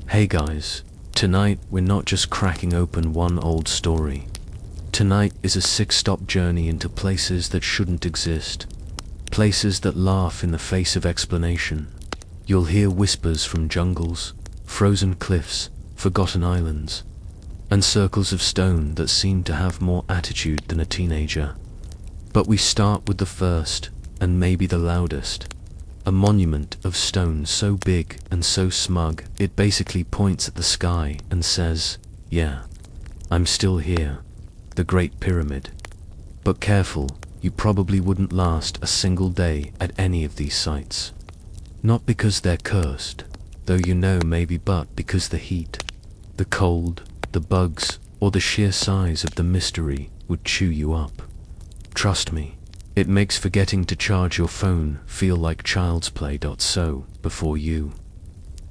Hey guys, tonight we're not just cracking open one old story. Tonight is a 6-stop journey into places that shouldn't exist. Places that laugh in the face of explanation. You'll hear whispers from jungles, frozen cliffs, forgotten islands, and circles of stone that seem to have more attitude than a teenager. But we start with the first, and maybe the loudest. A monument of stone so big and so smug, it basically points at the sky and says, "Yeah, I'm still here." The Great Pyramid. But careful, you probably wouldn't last a single day at any of these sites. Not because they're cursed, though you know maybe, but because the heat, the cold, the bugs, or the sheer size of the mystery would chew you up. Trust me. It makes forgetting to charge your phone feel like child's play. So, before you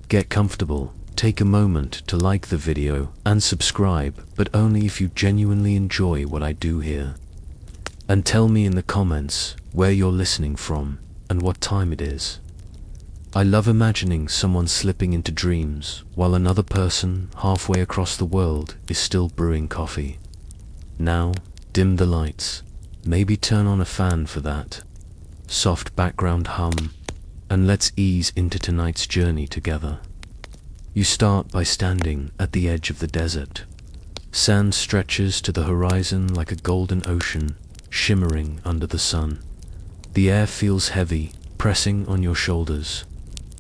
get comfortable, take a moment to like the video and subscribe, but only if you genuinely enjoy what I do here. And tell me in the comments where you're listening from and what time it is. I love imagining someone slipping into dreams while another person halfway across the world is still brewing coffee. Now, dim the lights. Maybe turn on a fan for that soft background hum, and let's ease into tonight's journey together. You start by standing at the edge of the desert. Sand stretches to the horizon like a golden ocean, shimmering under the sun. The air feels heavy, pressing on your shoulders.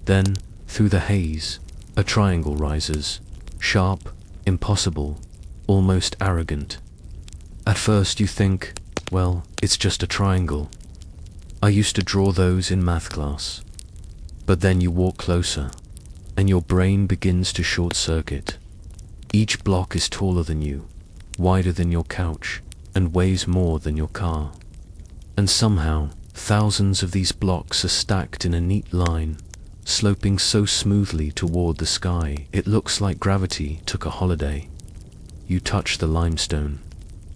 Then, through the haze, a triangle rises, sharp, impossible, almost arrogant. At first you think, well, it's just a triangle. I used to draw those in math class. But then you walk closer, and your brain begins to short-circuit. Each block is taller than you, wider than your couch, and weighs more than your car. And somehow, thousands of these blocks are stacked in a neat line, sloping so smoothly toward the sky, it looks like gravity took a holiday. You touch the limestone.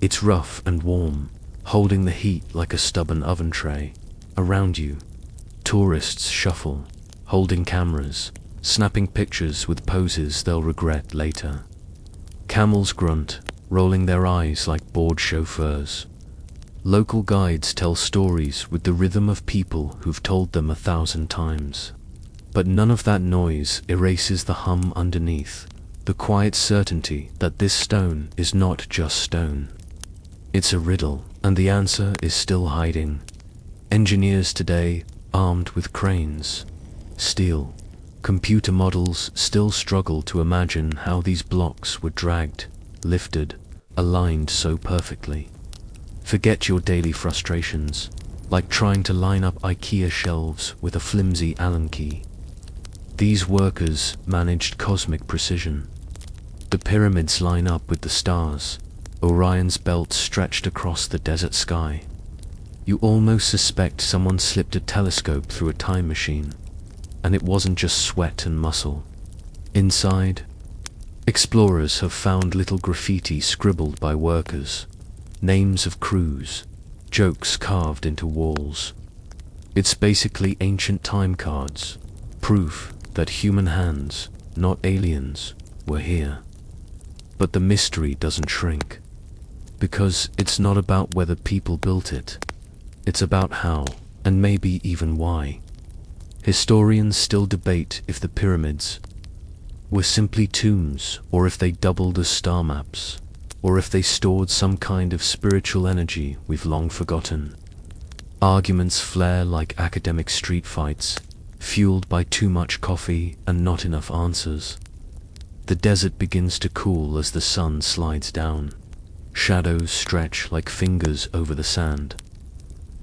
It's rough and warm, holding the heat like a stubborn oven tray. Around you, tourists shuffle, holding cameras, snapping pictures with poses they'll regret later. Camels grunt, rolling their eyes like bored chauffeurs. Local guides tell stories with the rhythm of people who've told them 1,000 times. But none of that noise erases the hum underneath, the quiet certainty that this stone is not just stone. It's a riddle, and the answer is still hiding. Engineers today, armed with cranes, steel, computer models still struggle to imagine how these blocks were dragged, lifted, aligned so perfectly. Forget your daily frustrations, like trying to line up IKEA shelves with a flimsy Allen key. These workers managed cosmic precision. The pyramids line up with the stars. Orion's belt stretched across the desert sky. You almost suspect someone slipped a telescope through a time machine, and it wasn't just sweat and muscle. Inside, explorers have found little graffiti scribbled by workers, names of crews, jokes carved into walls. It's basically ancient time cards, proof that human hands, not aliens, were here. But the mystery doesn't shrink. Because it's not about whether people built it. It's about how, and maybe even why. Historians still debate if the pyramids were simply tombs, or if they doubled as star maps, or if they stored some kind of spiritual energy we've long forgotten. Arguments flare like academic street fights, fueled by too much coffee and not enough answers. The desert begins to cool as the sun slides down. Shadows stretch like fingers over the sand.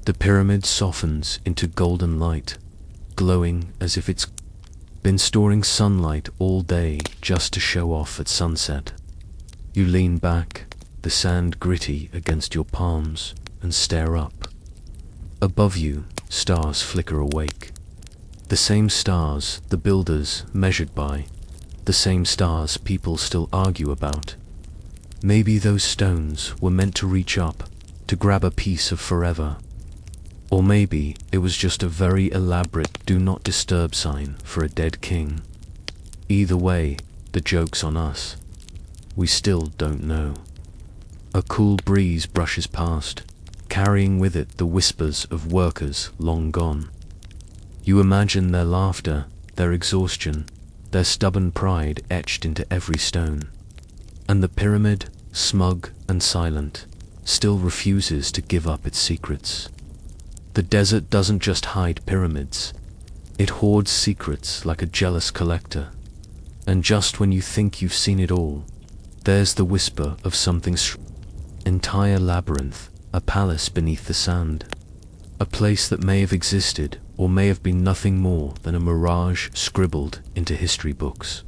The pyramid softens into golden light, glowing as if it's been storing sunlight all day just to show off at sunset. You lean back, the sand gritty against your palms, and stare up. Above you, stars flicker awake. The same stars the builders measured by, the same stars people still argue about. Maybe those stones were meant to reach up, to grab a piece of forever. Or maybe it was just a very elaborate do not disturb sign for a dead king. Either way, The joke's on us. We still don't know. A cool breeze brushes past, carrying with it the whispers of workers long gone. You imagine their laughter, their exhaustion, their stubborn pride etched into every stone. And the pyramid, smug and silent, still refuses to give up its secrets. The desert doesn't just hide pyramids. It hoards secrets like a jealous collector. And just when you think you've seen it all, there's the whisper of something entire labyrinth, a palace beneath the sand. A place that may have existed or may have been nothing more than a mirage scribbled into history books.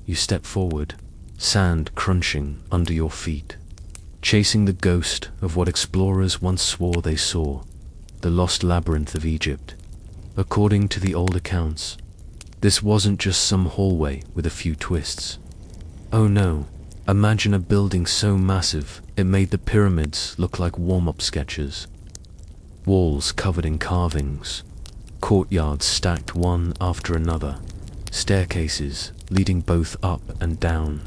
You step forward, sand crunching under your feet, chasing the ghost of what explorers once swore they saw, the lost labyrinth of Egypt. According to the old accounts, this wasn't just some hallway with a few twists. Oh no, imagine a building so massive it made the pyramids look like warm-up sketches. Walls covered in carvings, courtyards stacked one after another, staircases leading both up and down.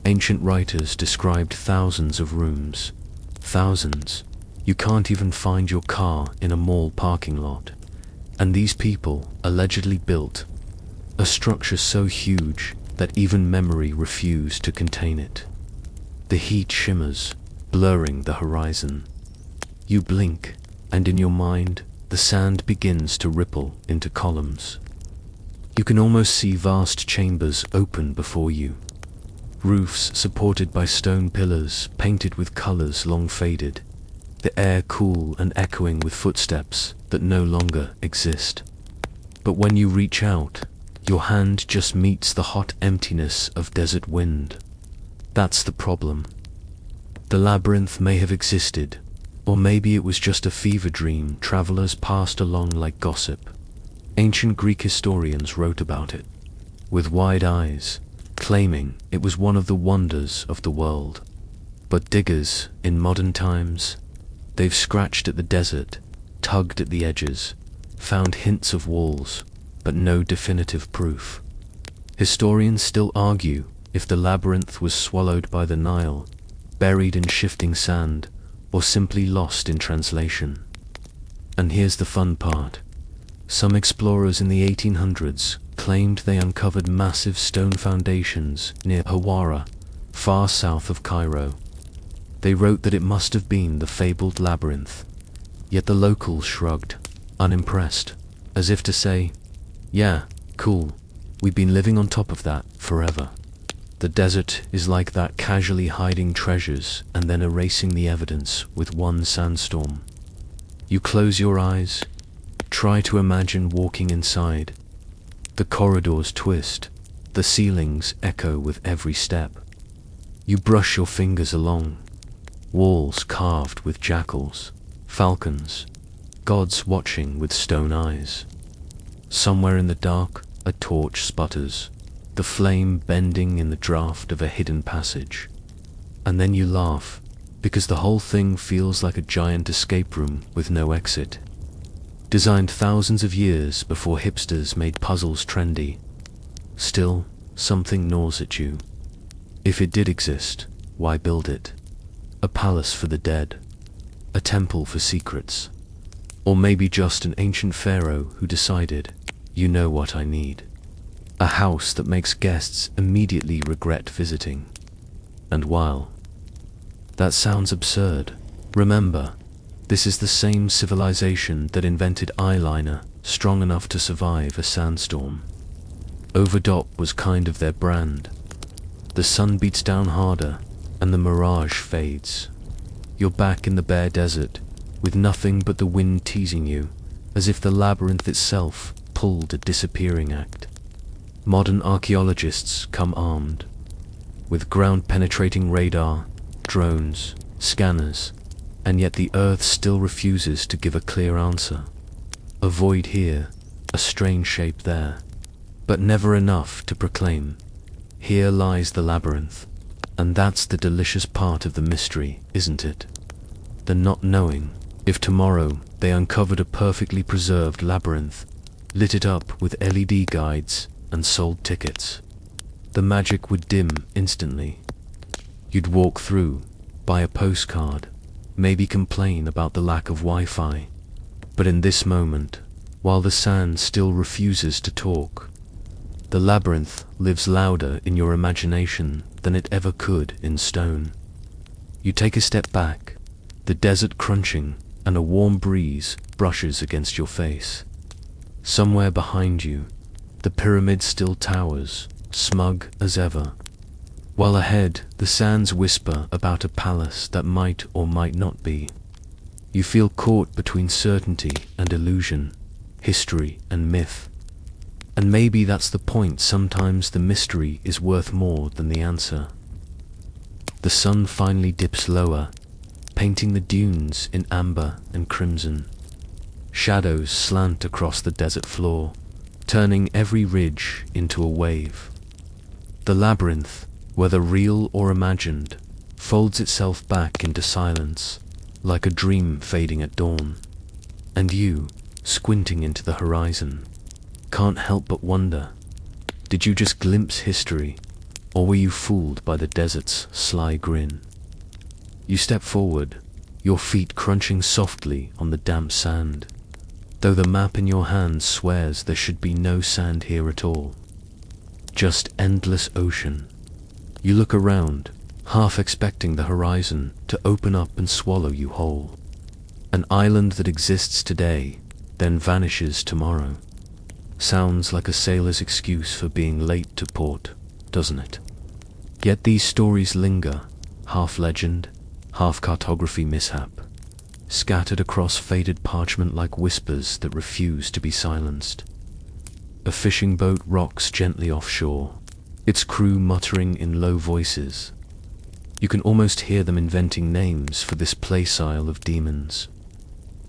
Ancient writers described thousands of rooms. Thousands. You can't even find your car in a mall parking lot. And these people allegedly built a structure so huge that even memory refused to contain it. The heat shimmers, blurring the horizon. You blink, and in your mind, the sand begins to ripple into columns. You can almost see vast chambers open before you. Roofs supported by stone pillars painted with colors long faded. The air cool and echoing with footsteps that no longer exist. But when you reach out, your hand just meets the hot emptiness of desert wind. That's the problem. The labyrinth may have existed, or maybe it was just a fever dream travelers passed along like gossip. Ancient Greek historians wrote about it, with wide eyes, claiming it was one of the wonders of the world. But diggers, in modern times, they've scratched at the desert, tugged at the edges, found hints of walls, but no definitive proof. Historians still argue if the labyrinth was swallowed by the Nile, buried in shifting sand, or simply lost in translation. And here's the fun part. Some explorers in the 1800s claimed they uncovered massive stone foundations near Hawara, far south of Cairo. They wrote that it must have been the fabled labyrinth, yet the locals shrugged, unimpressed, as if to say, yeah, cool, we've been living on top of that forever. The desert is like that, casually hiding treasures and then erasing the evidence with one sandstorm. You close your eyes, try to imagine walking inside. The corridors twist, the ceilings echo with every step. You brush your fingers along, walls carved with jackals, falcons, gods watching with stone eyes. Somewhere in the dark, a torch sputters, the flame bending in the draft of a hidden passage. And then you laugh, because the whole thing feels like a giant escape room with no exit. Designed thousands of years before hipsters made puzzles trendy. Still, something gnaws at you. If it did exist, why build it? A palace for the dead, a temple for secrets, or maybe just an ancient pharaoh who decided, you know what I need. A house that makes guests immediately regret visiting. And while that sounds absurd, remember, this is the same civilization that invented eyeliner strong enough to survive a sandstorm. Overdop was kind of their brand. The sun beats down harder, and the mirage fades. You're back in the bare desert, with nothing but the wind teasing you, as if the labyrinth itself pulled a disappearing act. Modern archaeologists come armed, with ground-penetrating radar, drones, scanners, and yet the Earth still refuses to give a clear answer. A void here, a strange shape there, but never enough to proclaim, here lies the labyrinth. And that's the delicious part of the mystery, isn't it? The not knowing. If tomorrow they uncovered a perfectly preserved labyrinth, lit it up with LED guides and sold tickets, the magic would dim instantly. You'd walk through, buy a postcard, maybe complain about the lack of Wi-Fi. But in this moment, while the sand still refuses to talk, the labyrinth lives louder in your imagination than it ever could in stone. You take a step back, the desert crunching, and a warm breeze brushes against your face. Somewhere behind you, the pyramid still towers, smug as ever, while ahead the sands whisper about a palace that might or might not be. You feel caught between certainty and illusion, history and myth. And maybe that's the point. Sometimes the mystery is worth more than the answer. The sun finally dips lower, painting the dunes in amber and crimson. Shadows slant across the desert floor, turning every ridge into a wave. The labyrinth, whether real or imagined, folds itself back into silence, like a dream fading at dawn. And you, squinting into the horizon, can't help but wonder, did you just glimpse history, or were you fooled by the desert's sly grin? You step forward, your feet crunching softly on the damp sand, though the map in your hand swears there should be no sand here at all. Just endless ocean. You look around, half expecting the horizon to open up and swallow you whole. An island that exists today, then vanishes tomorrow. Sounds like a sailor's excuse for being late to port, doesn't it? Yet these stories linger, half legend, half cartography mishap, scattered across faded parchment like whispers that refuse to be silenced. A fishing boat rocks gently offshore, its crew muttering in low voices. You can almost hear them inventing names for this place-isle of demons.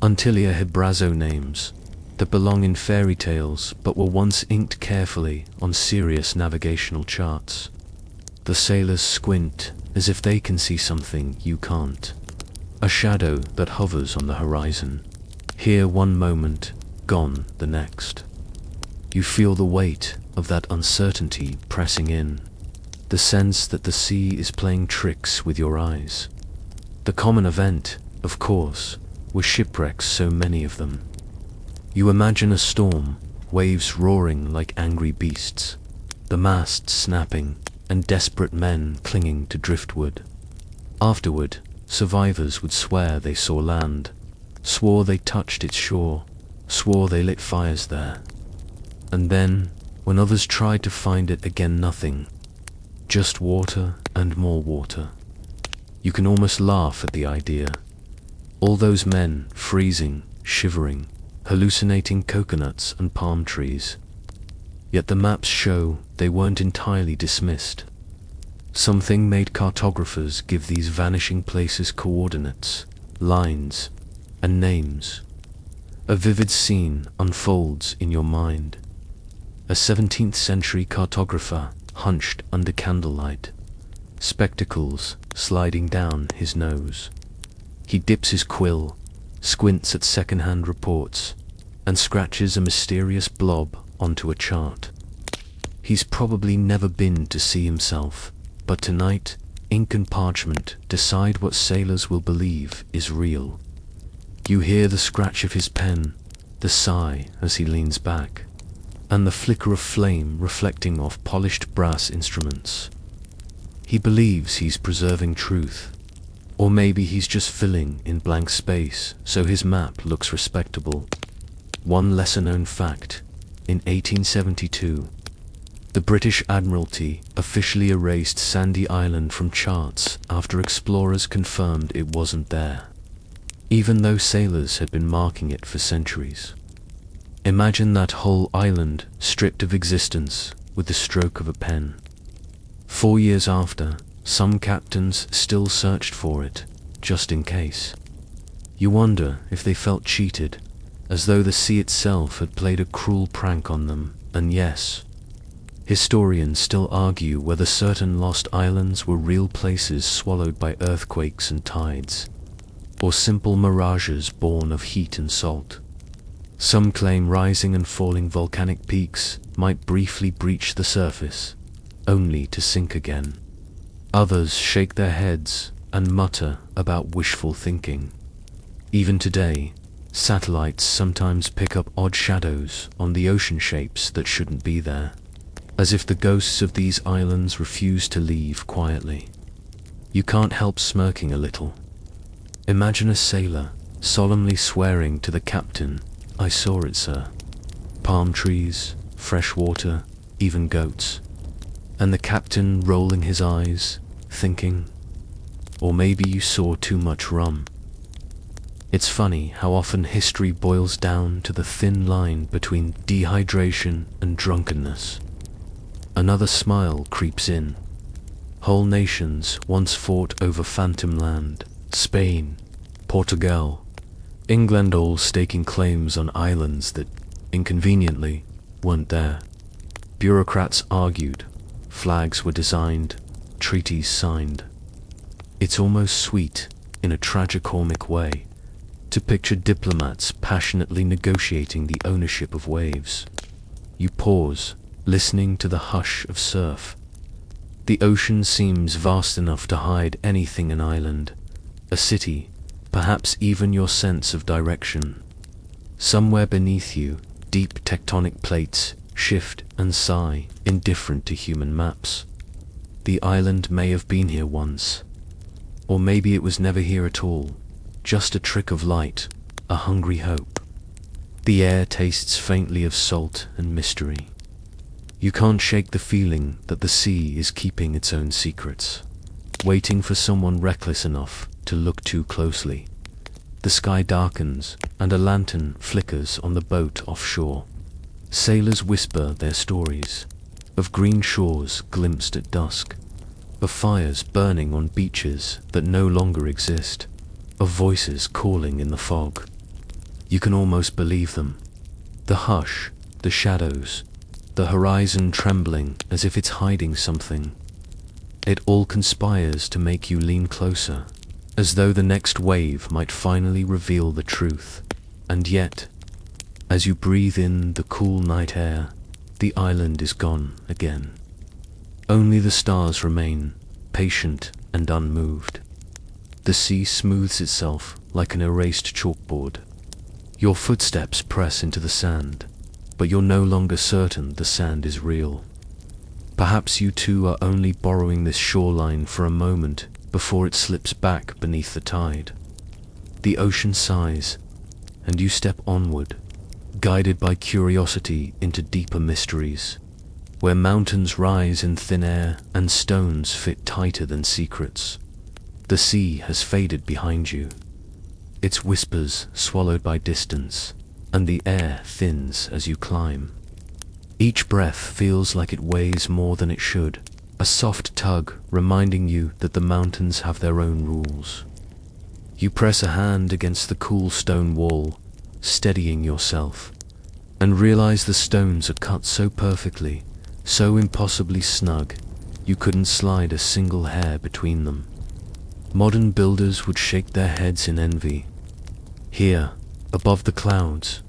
Antilia Hebrazo names that belong in fairy tales but were once inked carefully on serious navigational charts. The sailors squint as if they can see something you can't. A shadow that hovers on the horizon. Here one moment, gone the next. You feel the weight of that uncertainty pressing in. The sense that the sea is playing tricks with your eyes. The common event, of course, was shipwrecks, so many of them. You imagine a storm, waves roaring like angry beasts, the masts snapping, and desperate men clinging to driftwood. Afterward, survivors would swear they saw land, swore they touched its shore, swore they lit fires there. And then, when others tried to find it again, nothing. Just water and more water. You can almost laugh at the idea. All those men, freezing, shivering, hallucinating coconuts and palm trees. Yet the maps show they weren't entirely dismissed. Something made cartographers give these vanishing places coordinates, lines, and names. A vivid scene unfolds in your mind. A 17th century cartographer hunched under candlelight, spectacles sliding down his nose. He dips his quill, squints at second-hand reports, and scratches a mysterious blob onto a chart. He's probably never been to sea himself, but tonight, ink and parchment decide what sailors will believe is real. You hear the scratch of his pen, the sigh as he leans back, and the flicker of flame reflecting off polished brass instruments. He believes he's preserving truth. Or maybe he's just filling in blank space so his map looks respectable. One lesser-known fact: in 1872, the British Admiralty officially erased Sandy Island from charts after explorers confirmed it wasn't there, even though sailors had been marking it for centuries. Imagine that whole island stripped of existence with the stroke of a pen. 4 years after, some captains still searched for it, just in case. You wonder if they felt cheated, as though the sea itself had played a cruel prank on them. And yes, historians still argue whether certain lost islands were real places swallowed by earthquakes and tides, or simple mirages born of heat and salt. Some claim rising and falling volcanic peaks might briefly breach the surface, only to sink again. Others shake their heads and mutter about wishful thinking. Even today, satellites sometimes pick up odd shadows on the ocean shapes that shouldn't be there, as if the ghosts of these islands refuse to leave quietly. You can't help smirking a little. Imagine a sailor solemnly swearing to the captain, "I saw it, sir." Palm trees, fresh water, even goats. And the captain rolling his eyes, thinking, or maybe you saw too much rum. It's funny how often history boils down to the thin line between dehydration and drunkenness. Another smile creeps in. Whole nations once fought over phantom land. Spain, Portugal, England, all staking claims on islands that, inconveniently, weren't there. Bureaucrats argued, flags were designed, treaties signed. It's almost sweet, in a tragicomic way, to picture diplomats passionately negotiating the ownership of waves. You pause, listening to the hush of surf. The ocean seems vast enough to hide anything an island, a city, perhaps even your sense of direction. Somewhere beneath you, deep tectonic plates shift and sigh, indifferent to human maps. The island may have been here once, or maybe it was never here at all, just a trick of light, a hungry hope. The air tastes faintly of salt and mystery. You can't shake the feeling that the sea is keeping its own secrets, waiting for someone reckless enough to look too closely. The sky darkens, and a lantern flickers on the boat offshore. Sailors whisper their stories, of green shores glimpsed at dusk, of fires burning on beaches that no longer exist, of voices calling in the fog. You can almost believe them. The hush, the shadows, the horizon trembling as if it's hiding something. It all conspires to make you lean closer, as though the next wave might finally reveal the truth. And yet, as you breathe in the cool night air, the island is gone again. Only the stars remain, patient and unmoved. The sea smooths itself like an erased chalkboard. Your footsteps press into the sand, but you're no longer certain the sand is real. Perhaps you too are only borrowing this shoreline for a moment before it slips back beneath the tide. The ocean sighs, and you step onward, guided by curiosity into deeper mysteries, where mountains rise in thin air and stones fit tighter than secrets. The sea has faded behind you, its whispers swallowed by distance, and the air thins as you climb. Each breath feels like it weighs more than it should, a soft tug reminding you that the mountains have their own rules. You press a hand against the cool stone wall, steadying yourself, and realize the stones are cut so perfectly, so impossibly snug, you couldn't slide a single hair between them. Modern builders would shake their heads in envy. Here, above the clouds,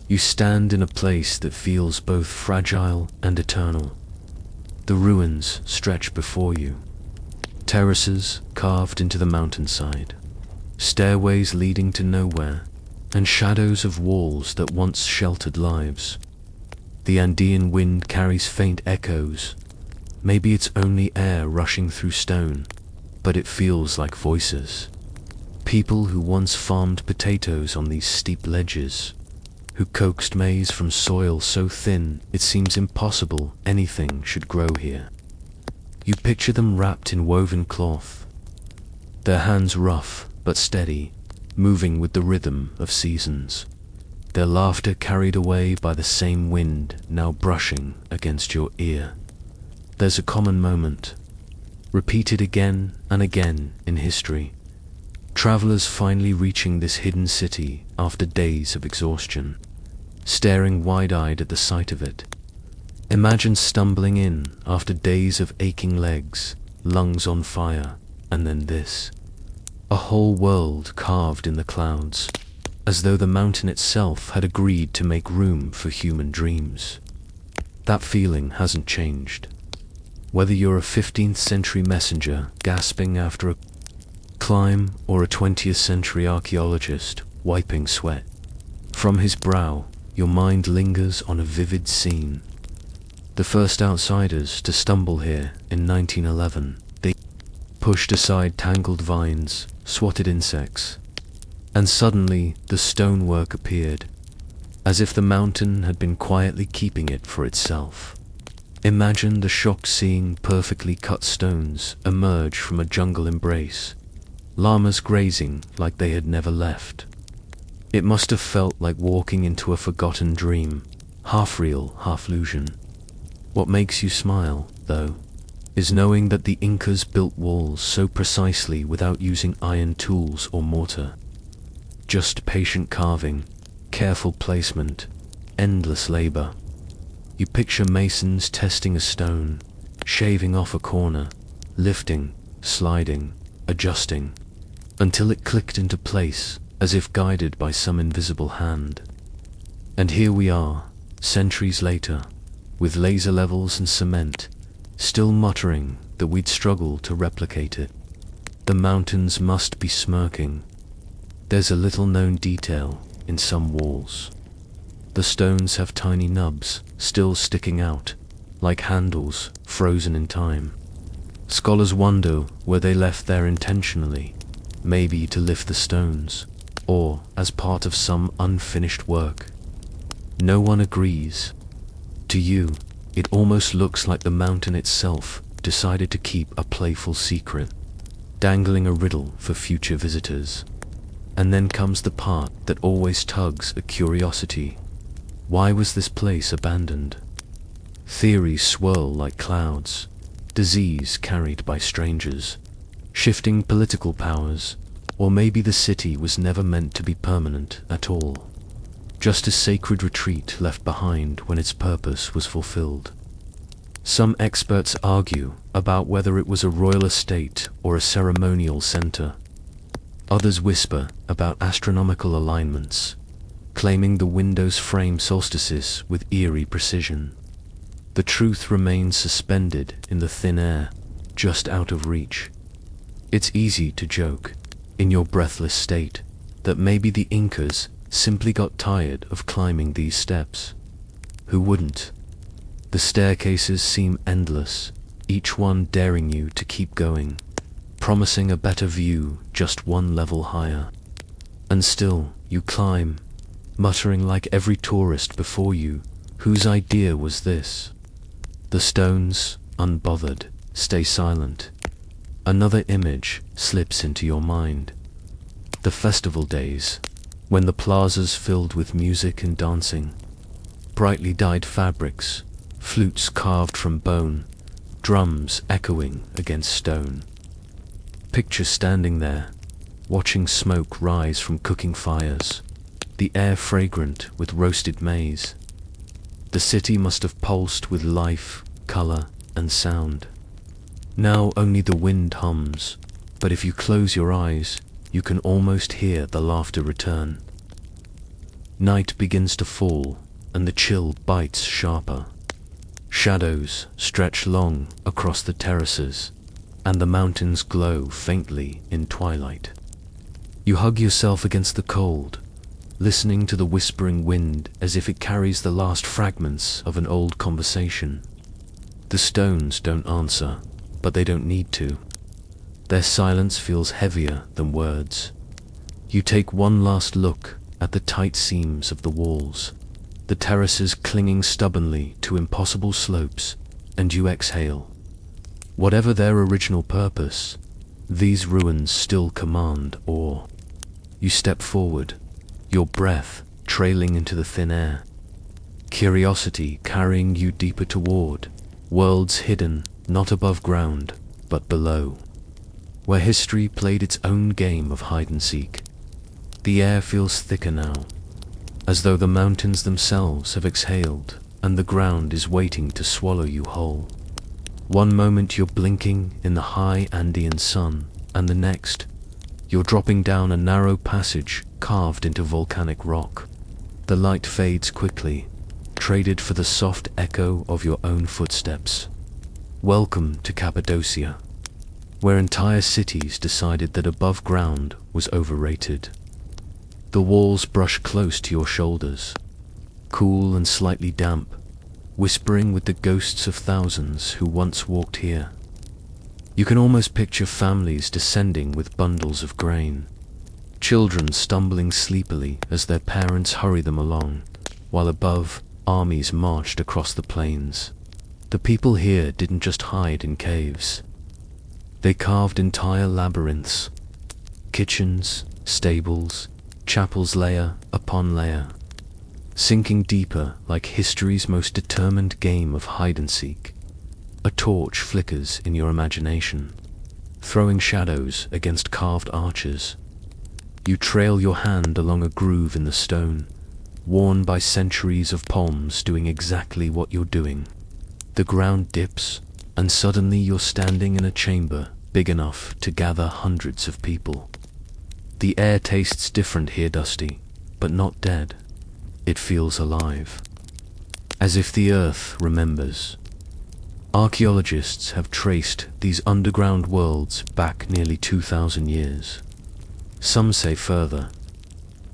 you stand in a place that feels both fragile and eternal. The ruins stretch before you, terraces carved into the mountainside, stairways leading to nowhere, and shadows of walls that once sheltered lives. The Andean wind carries faint echoes. Maybe it's only air rushing through stone, but it feels like voices. People who once farmed potatoes on these steep ledges, who coaxed maize from soil so thin it seems impossible anything should grow here. You picture them wrapped in woven cloth, their hands rough but steady, moving with the rhythm of seasons, their laughter carried away by the same wind now brushing against your ear. There's a common moment, repeated again and again in history. Travelers finally reaching this hidden city after days of exhaustion, staring wide-eyed at the sight of it. Imagine stumbling in after days of aching legs, lungs on fire, and then this. A whole world carved in the clouds, as though the mountain itself had agreed to make room for human dreams. That feeling hasn't changed. Whether you're a 15th century messenger gasping after a climb or a 20th century archaeologist wiping sweat from his brow, your mind lingers on a vivid scene. The first outsiders to stumble here in 1911, they pushed aside tangled vines, swatted insects, and suddenly the stonework appeared, as if the mountain had been quietly keeping it for itself. Imagine the shock seeing perfectly cut stones emerge from a jungle embrace, llamas grazing like they had never left. It must have felt like walking into a forgotten dream, half real, half illusion. What makes you smile, though, is knowing that the Incas built walls so precisely without using iron tools or mortar. Just patient carving, careful placement, endless labor. You picture masons testing a stone, shaving off a corner, lifting, sliding, adjusting, until it clicked into place, as if guided by some invisible hand. And here we are, centuries later, with laser levels and cement, still muttering that we'd struggle to replicate it. The mountains must be smirking. There's a little known detail in some walls. The stones have tiny nubs still sticking out, like handles frozen in time. Scholars wonder were they left there intentionally, maybe to lift the stones, or as part of some unfinished work. No one agrees. To you, it almost looks like the mountain itself decided to keep a playful secret, dangling a riddle for future visitors. And then comes the part that always tugs at curiosity. Why was this place abandoned? Theories swirl like clouds, disease carried by strangers, shifting political powers, or maybe the city was never meant to be permanent at all. Just a sacred retreat left behind when its purpose was fulfilled. Some experts argue about whether it was a royal estate or a ceremonial center. Others whisper about astronomical alignments, claiming the windows frame solstices with eerie precision. The truth remains suspended in the thin air, just out of reach. It's easy to joke, in your breathless state, that maybe the Incas simply got tired of climbing these steps. Who wouldn't? The staircases seem endless, each one daring you to keep going, promising a better view just one level higher. And still, you climb, muttering like every tourist before you, whose idea was this? The stones, unbothered, stay silent. Another image slips into your mind. The festival days, when the plazas filled with music and dancing, brightly dyed fabrics, flutes carved from bone, drums echoing against stone. Picture standing there, watching smoke rise from cooking fires, the air fragrant with roasted maize. The city must have pulsed with life, color, and sound. Now only the wind hums, but if you close your eyes, you can almost hear the laughter return. Night begins to fall, and the chill bites sharper. Shadows stretch long across the terraces, and the mountains glow faintly in twilight. You hug yourself against the cold, listening to the whispering wind as if it carries the last fragments of an old conversation. The stones don't answer, but they don't need to. Their silence feels heavier than words. You take one last look at the tight seams of the walls, the terraces clinging stubbornly to impossible slopes, and you exhale. Whatever their original purpose, these ruins still command awe. You step forward, your breath trailing into the thin air, curiosity carrying you deeper toward worlds hidden not above ground, but below, where history played its own game of hide-and-seek. The air feels thicker now, as though the mountains themselves have exhaled and the ground is waiting to swallow you whole. One moment you're blinking in the high Andean sun, and the next, you're dropping down a narrow passage carved into volcanic rock. The light fades quickly, traded for the soft echo of your own footsteps. Welcome to Cappadocia, where entire cities decided that above ground was overrated. The walls brush close to your shoulders, cool and slightly damp, whispering with the ghosts of thousands who once walked here. You can almost picture families descending with bundles of grain, children stumbling sleepily as their parents hurry them along, while above, armies marched across the plains. The people here didn't just hide in caves. They carved entire labyrinths, kitchens, stables, chapels layer upon layer, sinking deeper like history's most determined game of hide-and-seek. A torch flickers in your imagination, throwing shadows against carved arches. You trail your hand along a groove in the stone, worn by centuries of palms doing exactly what you're doing. The ground dips, and suddenly you're standing in a chamber big enough to gather hundreds of people. The air tastes different here, Dusty, but not dead. It feels alive, as if the earth remembers. Archaeologists have traced these underground worlds back nearly 2,000 years. Some say further.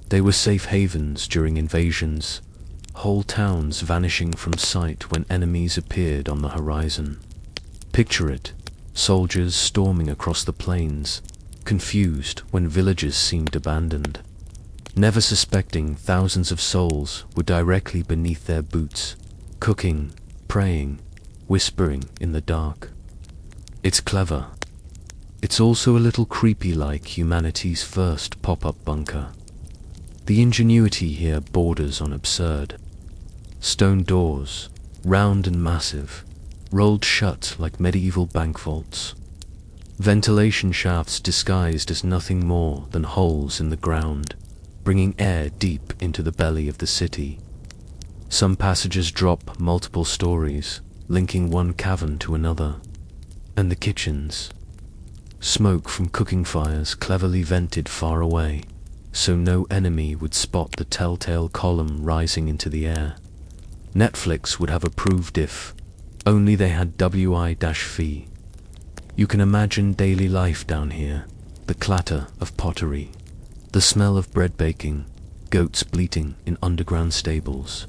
They were safe havens during invasions, whole towns vanishing from sight when enemies appeared on the horizon. Picture it, soldiers storming across the plains, confused when villages seemed abandoned, never suspecting thousands of souls were directly beneath their boots, cooking, praying, whispering in the dark. It's clever. It's also a little creepy, like humanity's first pop-up bunker. The ingenuity here borders on absurd. Stone doors, round and massive, rolled shut like medieval bank vaults. Ventilation shafts disguised as nothing more than holes in the ground, bringing air deep into the belly of the city. Some passages drop multiple stories, linking one cavern to another. And the kitchens. Smoke from cooking fires cleverly vented far away, so no enemy would spot the telltale column rising into the air. Netflix would have approved if only they had Wi-Fi. You can imagine daily life down here, the clatter of pottery, the smell of bread baking, goats bleating in underground stables,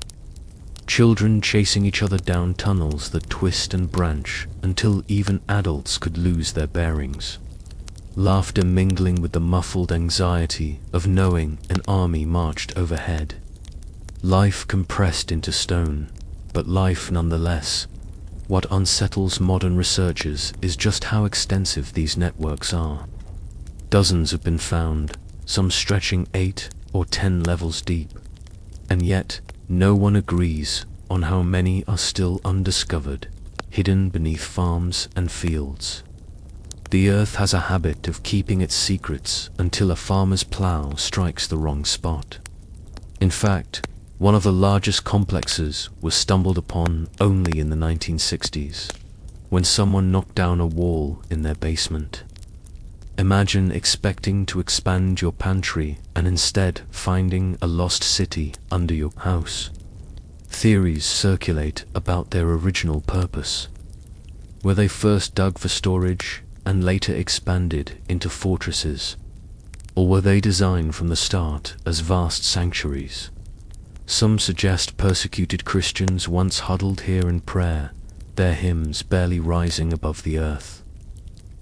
children chasing each other down tunnels that twist and branch until even adults could lose their bearings. Laughter mingling with the muffled anxiety of knowing an army marched overhead. Life compressed into stone, but life nonetheless. What unsettles modern researchers is just how extensive these networks are. Dozens have been found, some stretching 8 or 10 levels deep, and yet no one agrees on how many are still undiscovered, hidden beneath farms and fields. The earth has a habit of keeping its secrets until a farmer's plow strikes the wrong spot. In fact, one of the largest complexes was stumbled upon only in the 1960s, when someone knocked down a wall in their basement. Imagine expecting to expand your pantry and instead finding a lost city under your house. Theories circulate about their original purpose. Were they first dug for storage and later expanded into fortresses? Or were they designed from the start as vast sanctuaries? Some suggest persecuted Christians once huddled here in prayer, their hymns barely rising above the earth.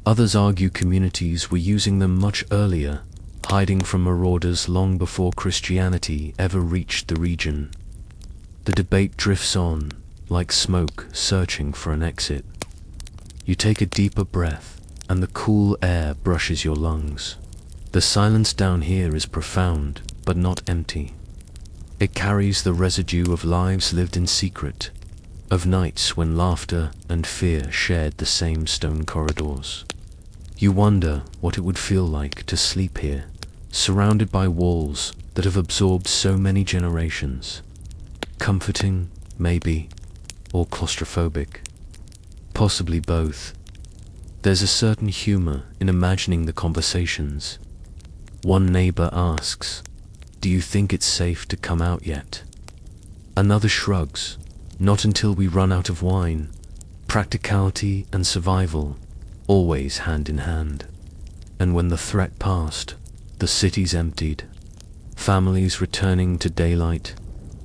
Others argue communities were using them much earlier, hiding from marauders long before Christianity ever reached the region. The debate drifts on, like smoke searching for an exit. You take a deeper breath, and the cool air brushes your lungs. The silence down here is profound, but not empty. It carries the residue of lives lived in secret, of nights when laughter and fear shared the same stone corridors. You wonder what it would feel like to sleep here, surrounded by walls that have absorbed so many generations. Comforting, maybe, or claustrophobic. Possibly both. There's a certain humor in imagining the conversations. One neighbor asks, "Do you think it's safe to come out yet?" Another shrugs, "Not until we run out of wine." Practicality and survival, always hand in hand. And when the threat passed, the cities emptied, families returning to daylight,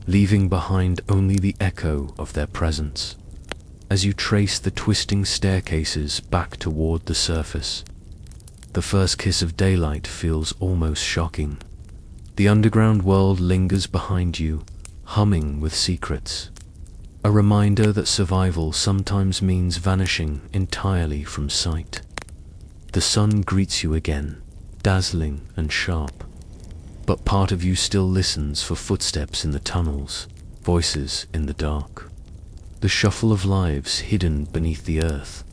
leaving behind only the echo of their presence. As you trace the twisting staircases back toward the surface, the first kiss of daylight feels almost shocking. The underground world lingers behind you, humming with secrets. A reminder that survival sometimes means vanishing entirely from sight. The sun greets you again, dazzling and sharp. But part of you still listens for footsteps in the tunnels, voices in the dark. The shuffle of lives hidden beneath the earth.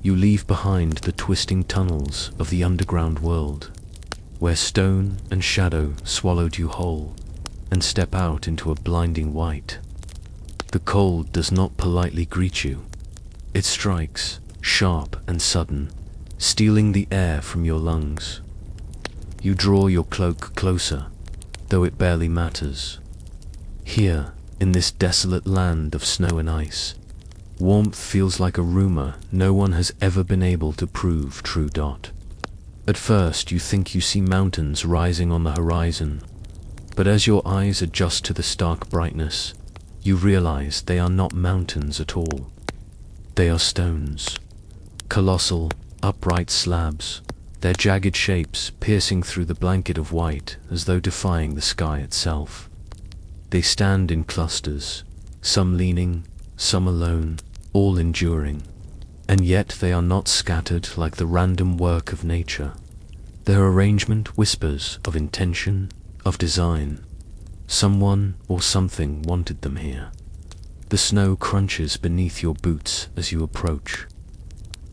You leave behind the twisting tunnels of the underground world, where stone and shadow swallowed you whole, and step out into a blinding white. The cold does not politely greet you. It strikes, sharp and sudden, stealing the air from your lungs. You draw your cloak closer, though it barely matters. Here, in this desolate land of snow and ice, warmth feels like a rumor no one has ever been able to prove true. At first you think you see mountains rising on the horizon, but as your eyes adjust to the stark brightness, you realize they are not mountains at all. They are stones. Colossal, upright slabs, their jagged shapes piercing through the blanket of white as though defying the sky itself. They stand in clusters, some leaning, some alone, all enduring. And yet they are not scattered like the random work of nature. Their arrangement whispers of intention, of design. Someone or something wanted them here. The snow crunches beneath your boots as you approach.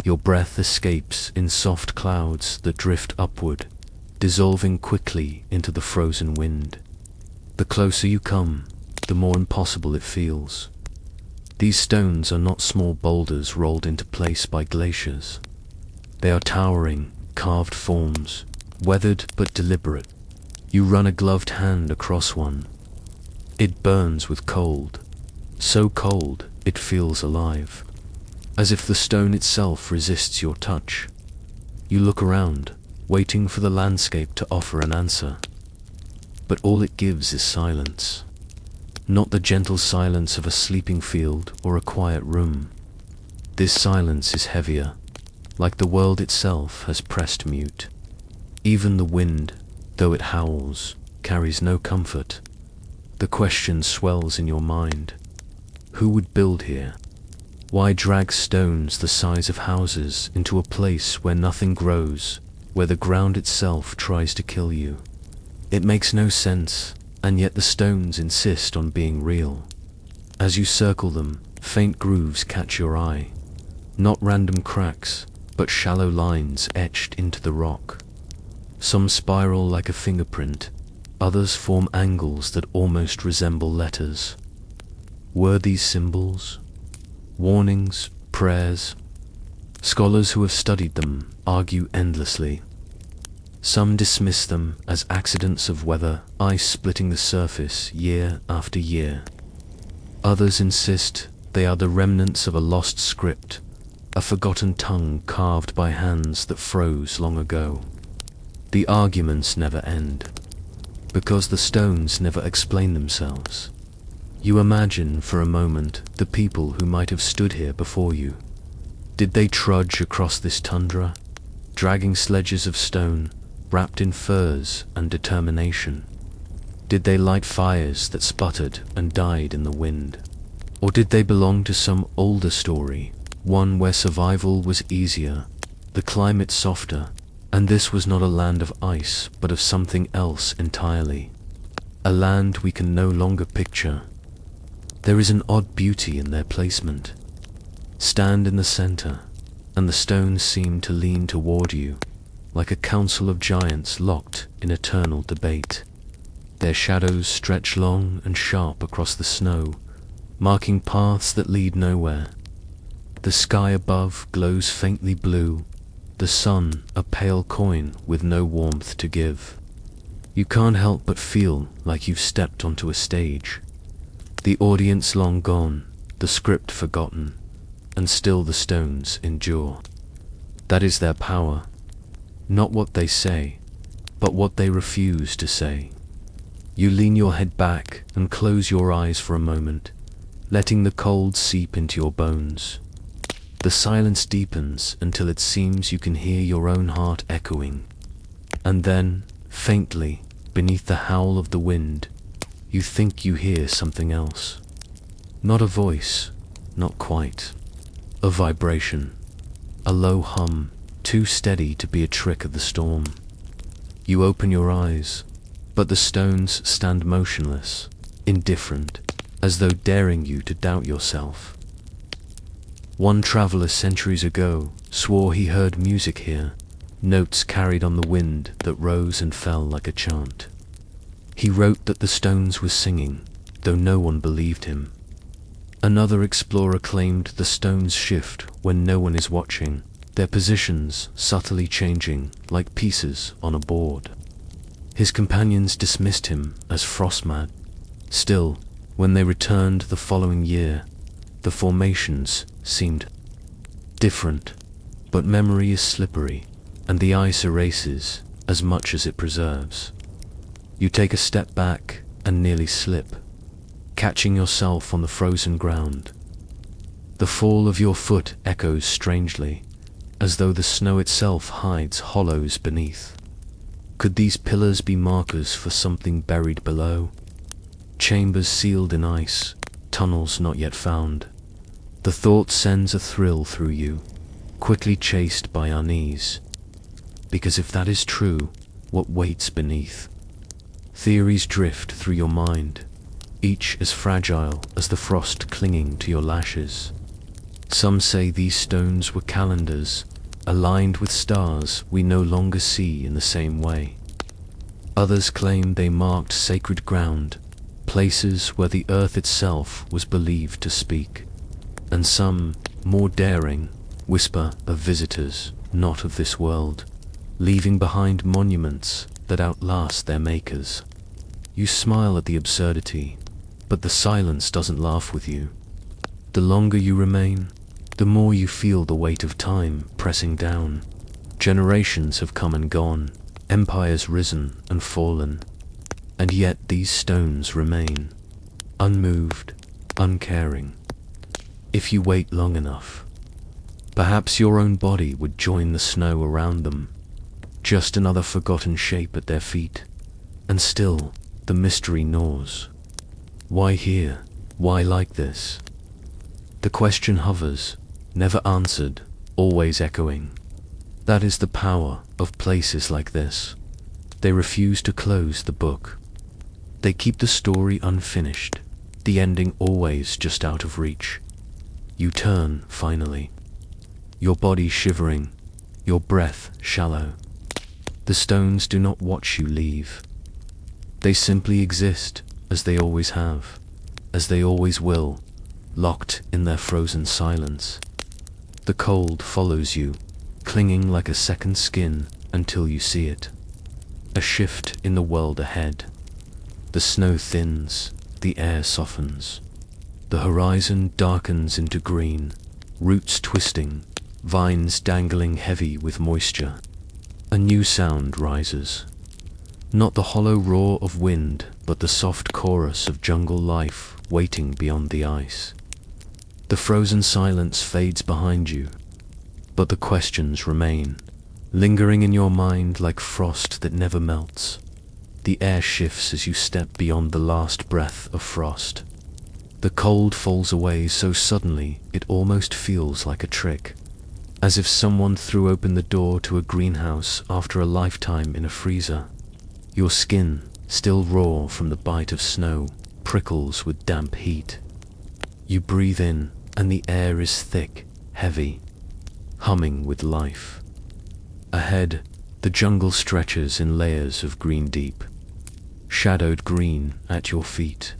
Your breath escapes in soft clouds that drift upward, dissolving quickly into the frozen wind. The closer you come, the more impossible it feels. These stones are not small boulders rolled into place by glaciers. They are towering, carved forms, weathered but deliberate. You run a gloved hand across one. It burns with cold, so cold it feels alive, as if the stone itself resists your touch. You look around, waiting for the landscape to offer an answer. But all it gives is silence. Not the gentle silence of a sleeping field or a quiet room. This silence is heavier, like the world itself has pressed mute. Even the wind, though it howls, carries no comfort. The question swells in your mind. Who would build here? Why drag stones the size of houses into a place where nothing grows, where the ground itself tries to kill you? It makes no sense, and yet the stones insist on being real. As you circle them, faint grooves catch your eye. Not random cracks, but shallow lines etched into the rock. Some spiral like a fingerprint, others form angles that almost resemble letters. Were these symbols? Warnings? Prayers? Scholars who have studied them argue endlessly. Some dismiss them as accidents of weather, ice splitting the surface year after year. Others insist they are the remnants of a lost script, a forgotten tongue carved by hands that froze long ago. The arguments never end, because the stones never explain themselves. You imagine for a moment the people who might have stood here before you. Did they trudge across this tundra, dragging sledges of stone, wrapped in furs and determination? Did they light fires that sputtered and died in the wind? Or did they belong to some older story, one where survival was easier, the climate softer, and this was not a land of ice but of something else entirely? A land we can no longer picture. There is an odd beauty in their placement. Stand in the center, and the stones seem to lean toward you, like a council of giants locked in eternal debate. Their shadows stretch long and sharp across the snow, marking paths that lead nowhere. The sky above glows faintly blue, the sun a pale coin with no warmth to give. You can't help but feel like you've stepped onto a stage. The audience long gone, the script forgotten, and still the stones endure. That is their power. Not what they say, but what they refuse to say. You lean your head back and close your eyes for a moment, letting the cold seep into your bones. The silence deepens until it seems you can hear your own heart echoing. And then, faintly, beneath the howl of the wind, you think you hear something else. Not a voice, not quite. A vibration. A low hum, too steady to be a trick of the storm. You open your eyes, but the stones stand motionless, indifferent, as though daring you to doubt yourself. One traveler centuries ago swore he heard music here, notes carried on the wind that rose and fell like a chant. He wrote that the stones were singing, though no one believed him. Another explorer claimed the stones shift when no one is watching, their positions subtly changing like pieces on a board. His companions dismissed him as frost-mad. Still, when they returned the following year, the formations seemed different, but memory is slippery, and the ice erases as much as it preserves. You take a step back and nearly slip, catching yourself on the frozen ground. The fall of your foot echoes strangely, as though the snow itself hides hollows beneath. Could these pillars be markers for something buried below? Chambers sealed in ice, tunnels not yet found. The thought sends a thrill through you, quickly chased by unease. Because if that is true, what waits beneath? Theories drift through your mind, each as fragile as the frost clinging to your lashes. Some say these stones were calendars, aligned with stars we no longer see in the same way. Others claim they marked sacred ground, places where the earth itself was believed to speak. And some, more daring, whisper of visitors not of this world, leaving behind monuments that outlast their makers. You smile at the absurdity, but the silence doesn't laugh with you. The longer you remain, the more you feel the weight of time pressing down. Generations have come and gone, empires risen and fallen, and yet these stones remain, unmoved, uncaring. If you wait long enough, perhaps your own body would join the snow around them, just another forgotten shape at their feet. And still, the mystery gnaws. Why here? Why like this? The question hovers, never answered, always echoing. That is the power of places like this. They refuse to close the book. They keep the story unfinished, the ending always just out of reach. You turn, finally, your body shivering, your breath shallow. The stones do not watch you leave. They simply exist, as they always have, as they always will, locked in their frozen silence. The cold follows you, clinging like a second skin until you see it. A shift in the world ahead. The snow thins, the air softens. The horizon darkens into green, roots twisting, vines dangling heavy with moisture. A new sound rises. Not the hollow roar of wind, but the soft chorus of jungle life waiting beyond the ice. The frozen silence fades behind you, but the questions remain, lingering in your mind like frost that never melts. The air shifts as you step beyond the last breath of frost. The cold falls away so suddenly it almost feels like a trick, as if someone threw open the door to a greenhouse after a lifetime in a freezer. Your skin, still raw from the bite of snow, prickles with damp heat. You breathe in, and the air is thick, heavy, humming with life. Ahead, the jungle stretches in layers of green deep, shadowed green at your feet.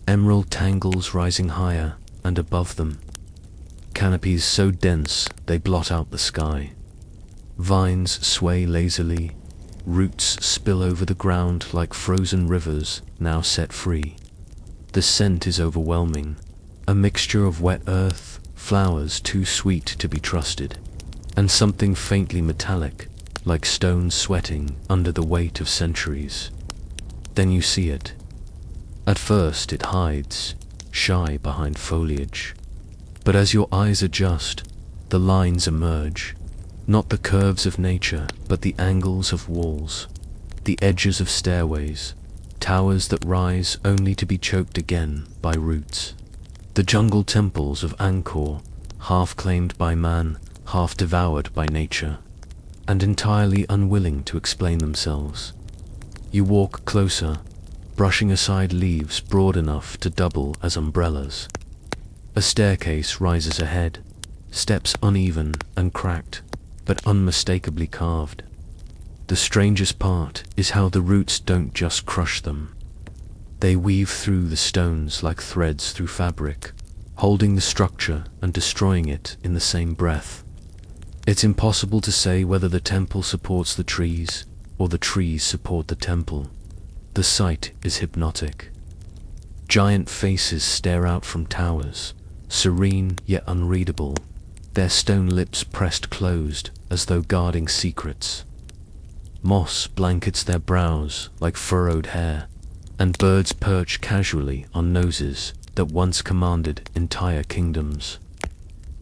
Emerald tangles rising higher and above them. Canopies so dense they blot out the sky. Vines sway lazily, roots spill over the ground like frozen rivers now set free. The scent is overwhelming, a mixture of wet earth, flowers too sweet to be trusted, and something faintly metallic, like stone sweating under the weight of centuries. Then you see it. At first it hides, shy behind foliage. But as your eyes adjust, the lines emerge, not the curves of nature, but the angles of walls, the edges of stairways, towers that rise only to be choked again by roots. The jungle temples of Angkor, half claimed by man, half devoured by nature, and entirely unwilling to explain themselves. You walk closer, brushing aside leaves broad enough to double as umbrellas. A staircase rises ahead, steps uneven and cracked, but unmistakably carved. The strangest part is how the roots don't just crush them. They weave through the stones like threads through fabric, holding the structure and destroying it in the same breath. It's impossible to say whether the temple supports the trees or the trees support the temple. The sight is hypnotic. Giant faces stare out from towers, serene yet unreadable, their stone lips pressed closed as though guarding secrets. Moss blankets their brows like furrowed hair, and birds perch casually on noses that once commanded entire kingdoms.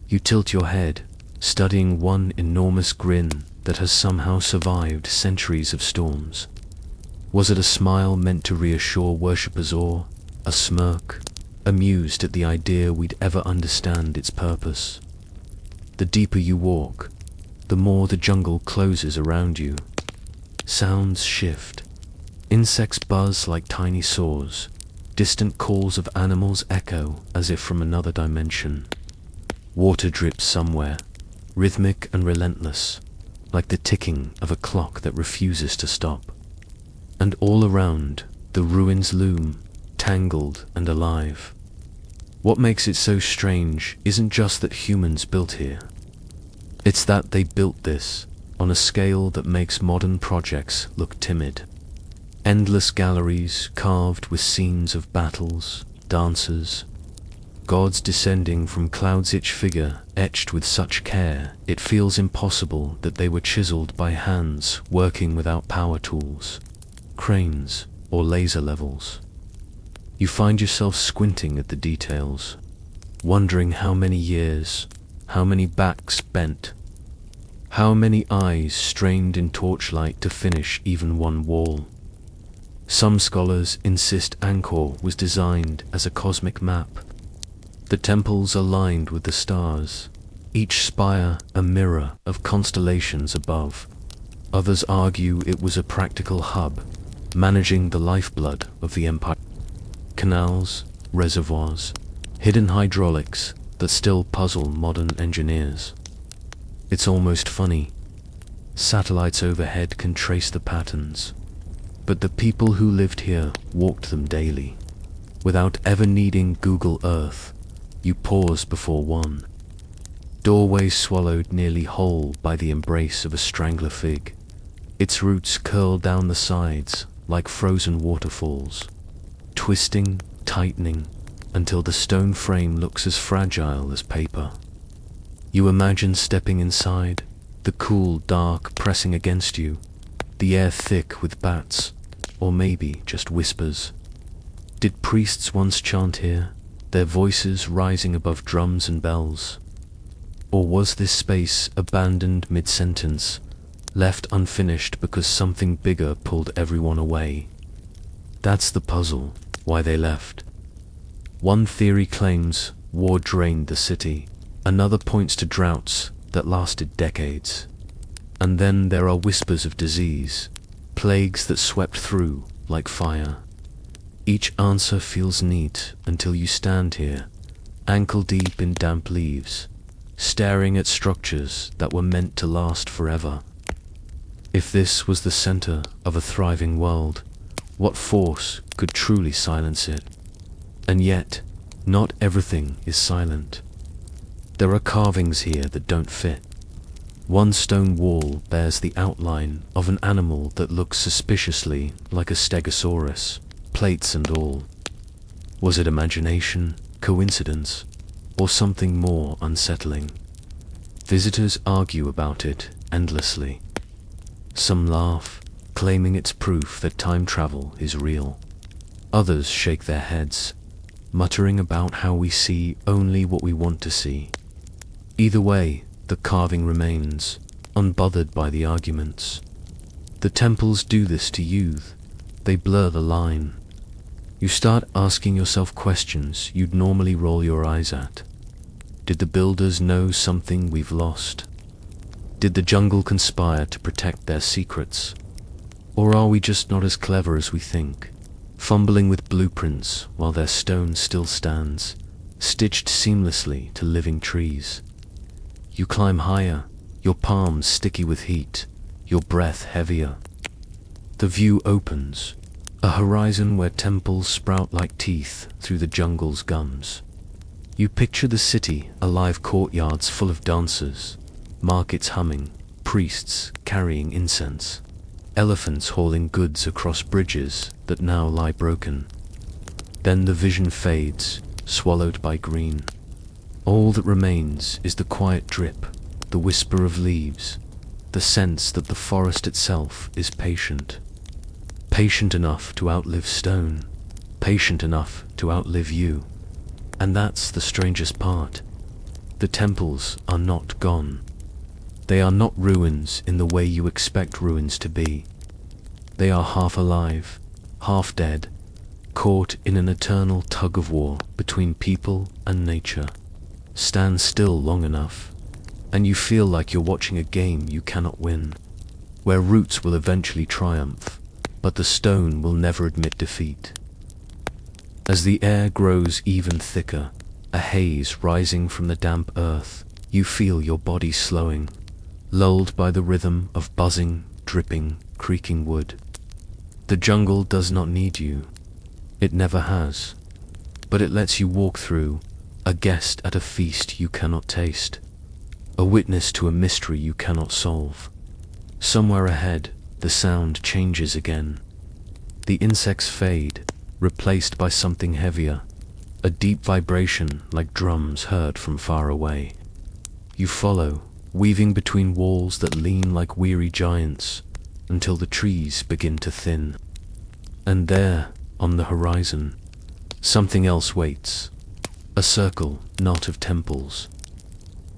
You tilt your head, studying one enormous grin that has somehow survived centuries of storms. Was it a smile meant to reassure worshippers, or a smirk, amused at the idea we'd ever understand its purpose? The deeper you walk, the more the jungle closes around you. Sounds shift. Insects buzz like tiny saws. Distant calls of animals echo as if from another dimension. Water drips somewhere, rhythmic and relentless, like the ticking of a clock that refuses to stop. And all around, the ruins loom, tangled and alive. What makes it so strange isn't just that humans built here. It's that they built this on a scale that makes modern projects look timid. Endless galleries carved with scenes of battles, dances, gods descending from clouds, each figure etched with such care it feels impossible that they were chiseled by hands working without power tools, cranes, or laser levels. You find yourself squinting at the details, wondering how many years, how many backs bent, how many eyes strained in torchlight to finish even one wall. Some scholars insist Angkor was designed as a cosmic map. The temples are lined with the stars, each spire a mirror of constellations above. Others argue it was a practical hub, managing the lifeblood of the empire. Canals, reservoirs, hidden hydraulics that still puzzle modern engineers. It's almost funny. Satellites overhead can trace the patterns, but the people who lived here walked them daily. Without ever needing Google Earth, you pause before one. Doorways swallowed nearly whole by the embrace of a strangler fig. Its roots curl down the sides like frozen waterfalls, twisting, tightening, until the stone frame looks as fragile as paper. You imagine stepping inside, the cool dark pressing against you, the air thick with bats, or maybe just whispers. Did priests once chant here, their voices rising above drums and bells? Or was this space abandoned mid-sentence, left unfinished because something bigger pulled everyone away? That's the puzzle, why they left. One theory claims war drained the city, another points to droughts that lasted decades. And then there are whispers of disease, plagues that swept through like fire. Each answer feels neat until you stand here, ankle deep in damp leaves, staring at structures that were meant to last forever. If this was the center of a thriving world, what force could truly silence it? And yet, not everything is silent. There are carvings here that don't fit. One stone wall bears the outline of an animal that looks suspiciously like a stegosaurus, plates and all. Was it imagination, coincidence, or something more unsettling. Visitors argue about it endlessly. Some laugh, claiming it's proof that time travel is real. Others shake their heads, muttering about how we see only what we want to see. Either way, the carving remains, unbothered by the arguments. The temples do this to youth. They blur the line. You start asking yourself questions you'd normally roll your eyes at. Did the builders know something we've lost? Did the jungle conspire to protect their secrets? Or are we just not as clever as we think, fumbling with blueprints while their stone still stands, stitched seamlessly to living trees? You climb higher, your palms sticky with heat, your breath heavier. The view opens, a horizon where temples sprout like teeth through the jungle's gums. You picture the city, alive courtyards full of dancers, markets humming, priests carrying incense, elephants hauling goods across bridges that now lie broken. Then the vision fades, swallowed by green. All that remains is the quiet drip, the whisper of leaves, the sense that the forest itself is patient. Patient enough to outlive stone, patient enough to outlive you. And that's the strangest part. The temples are not gone. They are not ruins in the way you expect ruins to be. They are half alive, half dead, caught in an eternal tug-of-war between people and nature. Stand still long enough, and you feel like you're watching a game you cannot win, where roots will eventually triumph, but the stone will never admit defeat. As the air grows even thicker, a haze rising from the damp earth, you feel your body slowing, lulled by the rhythm of buzzing, dripping, creaking wood. The jungle does not need you. It never has. But it lets you walk through, a guest at a feast you cannot taste, a witness to a mystery you cannot solve. Somewhere ahead, the sound changes again. The insects fade, replaced by something heavier, a deep vibration like drums heard from far away. You follow, weaving between walls that lean like weary giants, until the trees begin to thin. And there, on the horizon, something else waits. A circle not of temples,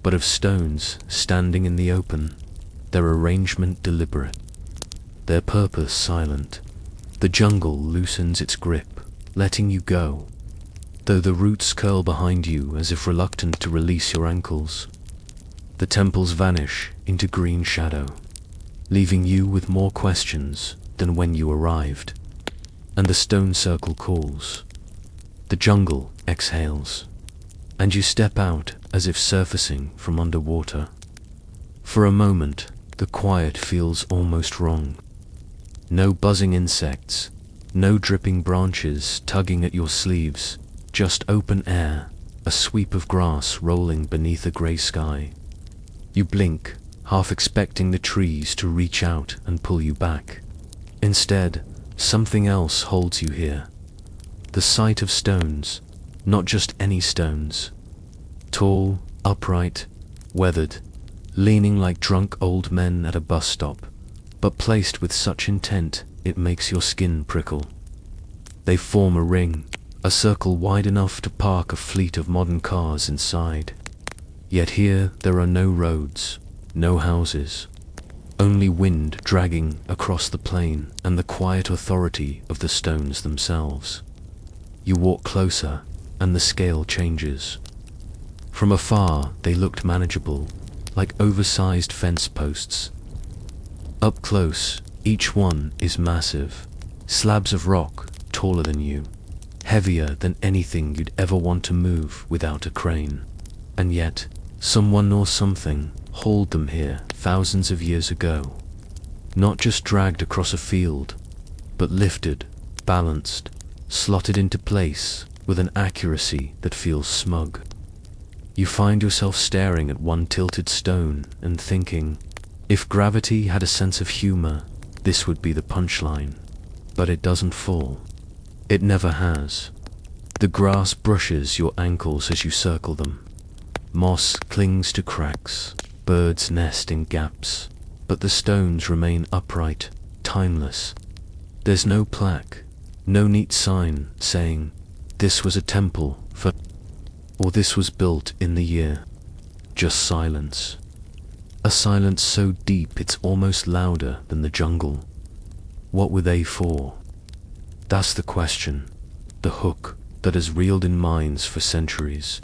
but of stones standing in the open, their arrangement deliberate, their purpose silent. The jungle loosens its grip, letting you go, though the roots curl behind you as if reluctant to release your ankles. The temples vanish into green shadow, leaving you with more questions than when you arrived. And the stone circle calls. The jungle exhales, and you step out as if surfacing from underwater. For a moment, the quiet feels almost wrong. No buzzing insects, no dripping branches tugging at your sleeves, just open air, a sweep of grass rolling beneath a grey sky. You blink, half expecting the trees to reach out and pull you back. Instead, something else holds you here. The sight of stones, not just any stones. Tall, upright, weathered, leaning like drunk old men at a bus stop, but placed with such intent it makes your skin prickle. They form a ring, a circle wide enough to park a fleet of modern cars inside. Yet here there are no roads, no houses, only wind dragging across the plain and the quiet authority of the stones themselves. You walk closer, and the scale changes. From afar, they looked manageable, like oversized fence posts. Up close, each one is massive, slabs of rock taller than you, heavier than anything you'd ever want to move without a crane. And yet, someone or something hauled them here thousands of years ago. Not just dragged across a field, but lifted, balanced, slotted into place with an accuracy that feels smug. You find yourself staring at one tilted stone and thinking, if gravity had a sense of humor, this would be the punchline. But it doesn't fall. It never has. The grass brushes your ankles as you circle them, Moss clings to cracks, birds nest in gaps, but the stones remain upright, timeless. There's no plaque, no neat sign saying, "This was a temple for," or "This was built in the year." Just silence. A silence so deep it's almost louder than the jungle. What were they for? That's the question, the hook that has reeled in minds for centuries.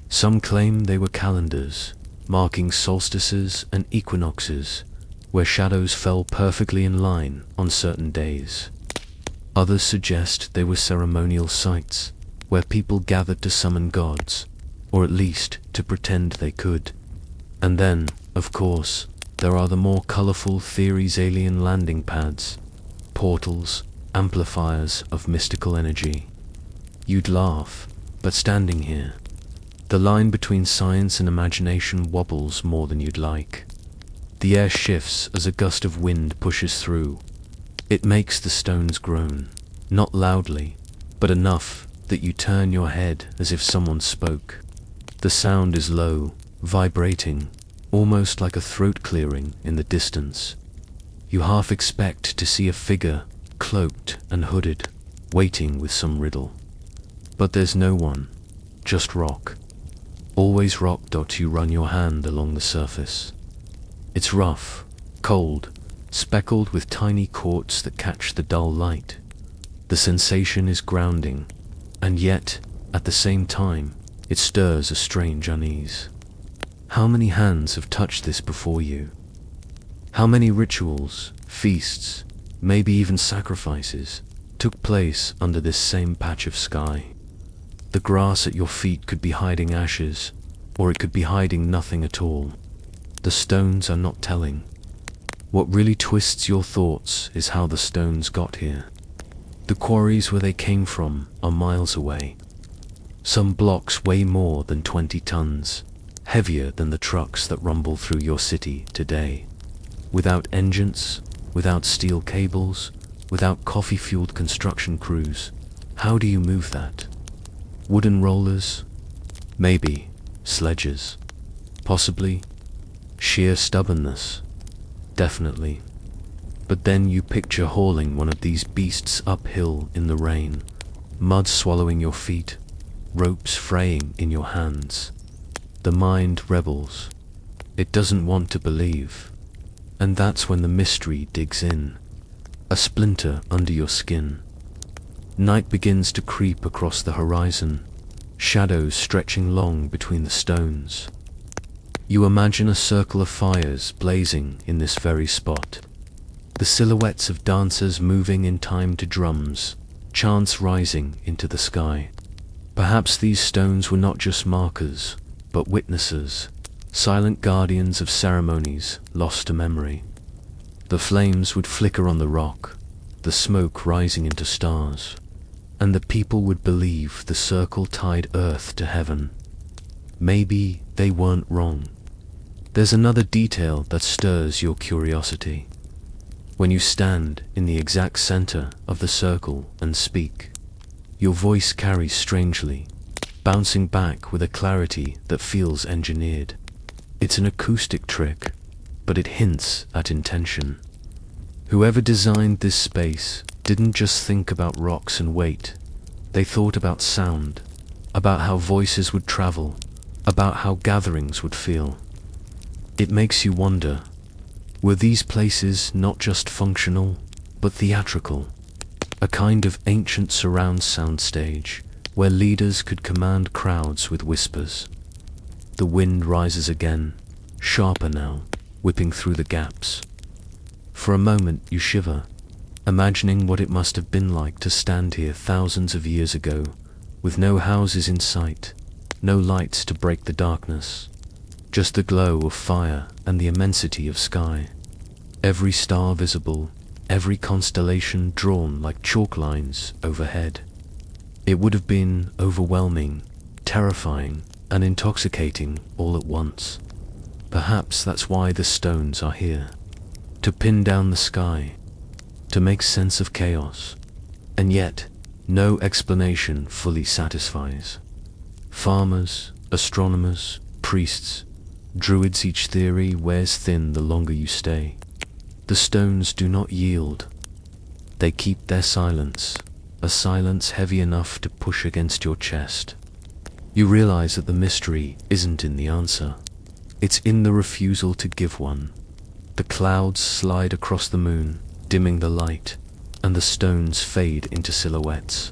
Some claim they were calendars, marking solstices and equinoxes, where shadows fell perfectly in line on certain days. Others suggest they were ceremonial sites, where people gathered to summon gods, or at least to pretend they could. And then, of course, there are the more colorful theories: alien landing pads, portals, amplifiers of mystical energy. You'd laugh, but standing here, the line between science and imagination wobbles more than you'd like. The air shifts as a gust of wind pushes through. It makes the stones groan, not loudly, but enough that you turn your head as if someone spoke. The sound is low, vibrating, almost like a throat clearing in the distance. You half expect to see a figure, cloaked and hooded, waiting with some riddle. But there's no one, just rock. Always rock. You run your hand along the surface. It's rough, cold, speckled with tiny quartz that catch the dull light. The sensation is grounding, and yet, at the same time, it stirs a strange unease. How many hands have touched this before you? How many rituals, feasts, maybe even sacrifices, took place under this same patch of sky? The grass at your feet could be hiding ashes, or it could be hiding nothing at all. The stones are not telling. What really twists your thoughts is how the stones got here. The quarries where they came from are miles away. Some blocks weigh more than 20 tons, heavier than the trucks that rumble through your city today. Without engines, without steel cables, without coffee-fueled construction crews, how do you move that? Wooden rollers? Maybe. Sledges? Possibly. Sheer stubbornness? Definitely. But then you picture hauling one of these beasts uphill in the rain, mud swallowing your feet, ropes fraying in your hands. The mind rebels. It doesn't want to believe. And that's when the mystery digs in. A splinter under your skin. Night begins to creep across the horizon, shadows stretching long between the stones. You imagine a circle of fires blazing in this very spot. The silhouettes of dancers moving in time to drums, chants rising into the sky. Perhaps these stones were not just markers, but witnesses, silent guardians of ceremonies lost to memory. The flames would flicker on the rock, the smoke rising into stars, and the people would believe the circle tied earth to heaven. Maybe they weren't wrong. There's another detail that stirs your curiosity. When you stand in the exact center of the circle and speak, your voice carries strangely, bouncing back with a clarity that feels engineered. It's an acoustic trick, but it hints at intention. Whoever designed this space didn't just think about rocks and weight. They thought about sound, about how voices would travel, about how gatherings would feel. It makes you wonder, were these places not just functional, but theatrical? A kind of ancient surround sound stage, where leaders could command crowds with whispers. The wind rises again, sharper now, whipping through the gaps. For a moment you shiver, imagining what it must have been like to stand here thousands of years ago, with no houses in sight, no lights to break the darkness, just the glow of fire and the immensity of sky. Every star visible, every constellation drawn like chalk lines overhead. It would have been overwhelming, terrifying, and intoxicating all at once. Perhaps that's why the stones are here. To pin down the sky, to make sense of chaos. And yet, no explanation fully satisfies. Farmers, astronomers, priests, druids. Each theory wears thin the longer you stay. The stones do not yield. They keep their silence, a silence heavy enough to push against your chest. You realize that the mystery isn't in the answer. It's in the refusal to give one. The clouds slide across the moon, dimming the light, and the stones fade into silhouettes.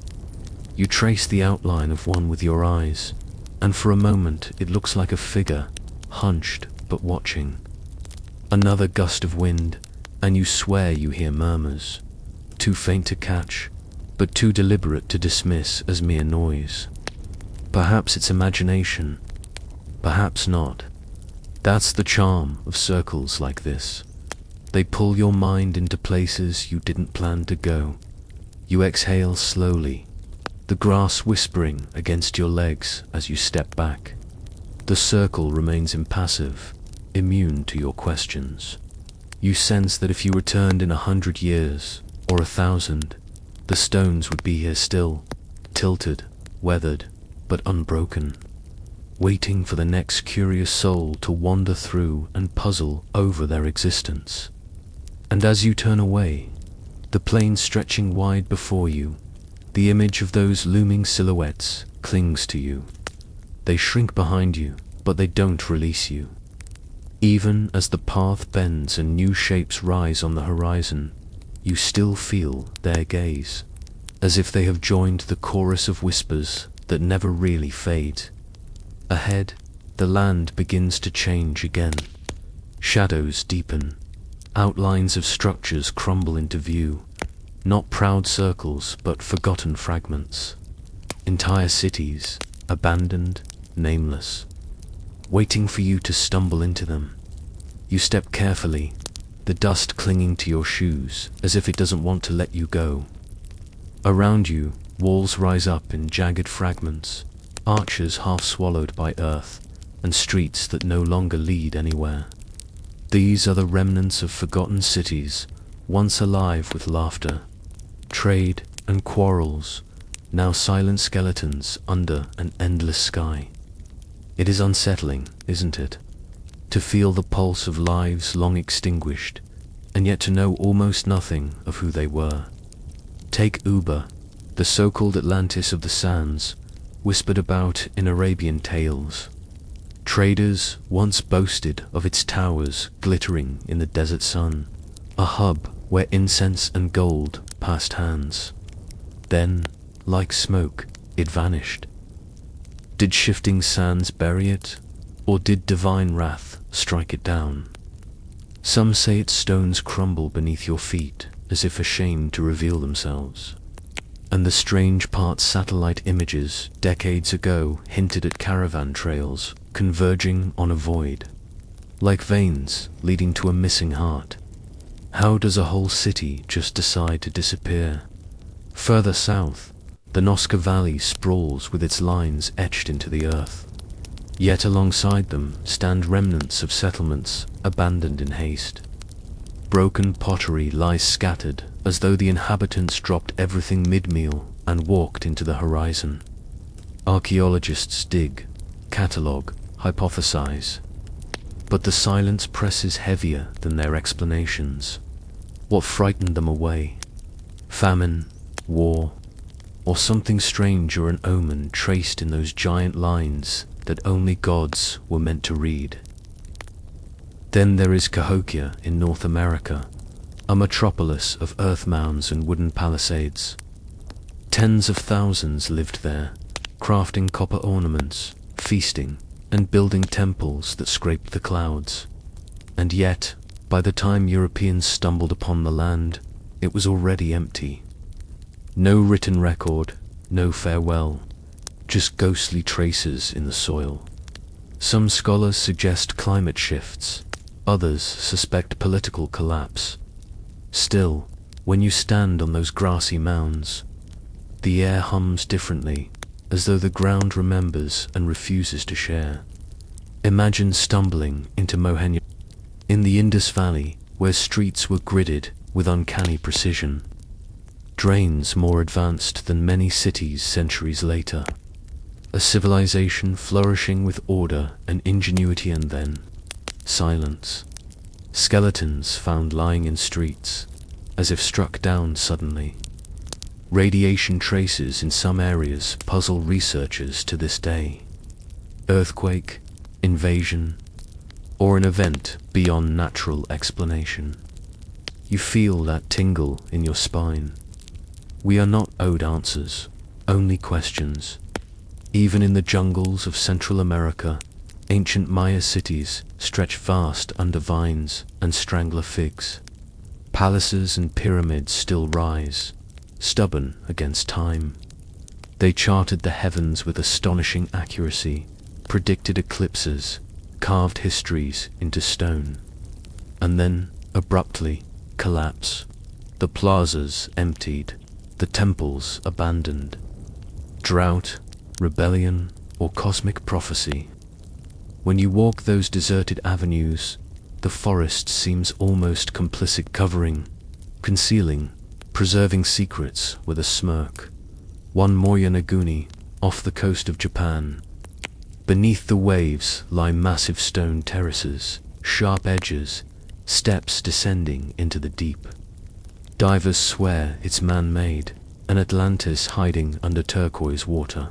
You trace the outline of one with your eyes, and for a moment it looks like a figure, hunched but watching. Another gust of wind, and you swear you hear murmurs, too faint to catch, but too deliberate to dismiss as mere noise. Perhaps it's imagination, perhaps not. That's the charm of circles like this. They pull your mind into places you didn't plan to go. You exhale slowly, the grass whispering against your legs as you step back. The circle remains impassive, immune to your questions. You sense that if you returned in 100 years, or 1,000, the stones would be here still, tilted, weathered, but unbroken, waiting for the next curious soul to wander through and puzzle over their existence. And as you turn away, the plain stretching wide before you, the image of those looming silhouettes clings to you. They shrink behind you, but they don't release you. Even as the path bends and new shapes rise on the horizon, you still feel their gaze, as if they have joined the chorus of whispers that never really fade. Ahead, the land begins to change again. Shadows deepen, outlines of structures crumble into view, not proud circles but forgotten fragments. Entire cities, abandoned, nameless, waiting for you to stumble into them. You step carefully, the dust clinging to your shoes as if it doesn't want to let you go. Around you, walls rise up in jagged fragments, arches half swallowed by earth, and streets that no longer lead anywhere. These are the remnants of forgotten cities, once alive with laughter, trade, and quarrels, now silent skeletons under an endless sky. It is unsettling, isn't it, to feel the pulse of lives long extinguished, and yet to know almost nothing of who they were. Take Uber, the so-called Atlantis of the sands, whispered about in Arabian tales. Traders once boasted of its towers glittering in the desert sun, a hub where incense and gold passed hands. Then, like smoke, it vanished. Did shifting sands bury it, or did divine wrath strike it down? Some say its stones crumble beneath your feet as if ashamed to reveal themselves. And the strange part, satellite images decades ago hinted at caravan trails converging on a void, like veins leading to a missing heart. How does a whole city just decide to disappear? Further south, the Nosca Valley sprawls with its lines etched into the earth. Yet alongside them stand remnants of settlements abandoned in haste. Broken pottery lies scattered as though the inhabitants dropped everything mid-meal and walked into the horizon. Archaeologists dig, catalogue, hypothesize, but the silence presses heavier than their explanations. What frightened them away? Famine, war, or something strange, or an omen traced in those giant lines that only gods were meant to read? Then there is Cahokia in North America, a metropolis of earth mounds and wooden palisades. Tens of thousands lived there, crafting copper ornaments, feasting, and building temples that scraped the clouds. And yet, by the time Europeans stumbled upon the land, it was already empty. No written record, no farewell, just ghostly traces in the soil. Some scholars suggest climate shifts, others suspect political collapse. Still, when you stand on those grassy mounds, the air hums differently, as though the ground remembers and refuses to share. Imagine stumbling into Mohenjo in the Indus Valley, where streets were gridded with uncanny precision, drains more advanced than many cities centuries later. A civilization flourishing with order and ingenuity, and then silence. Skeletons found lying in streets, as if struck down suddenly. Radiation traces in some areas puzzle researchers to this day. Earthquake, invasion, or an event beyond natural explanation. You feel that tingle in your spine. We are not owed answers, only questions. Even in the jungles of Central America, ancient Maya cities stretch vast under vines and strangler figs. Palaces and pyramids still rise, stubborn against time. They charted the heavens with astonishing accuracy, predicted eclipses, carved histories into stone. And then, abruptly, collapse. The plazas emptied, the temples abandoned. Drought, rebellion, or cosmic prophecy. When you walk those deserted avenues, the forest seems almost complicit, covering, concealing, preserving secrets with a smirk. One Moyanaguni, off the coast of Japan. Beneath the waves lie massive stone terraces, sharp edges, steps descending into the deep. Divers swear it's man-made, an Atlantis hiding under turquoise water.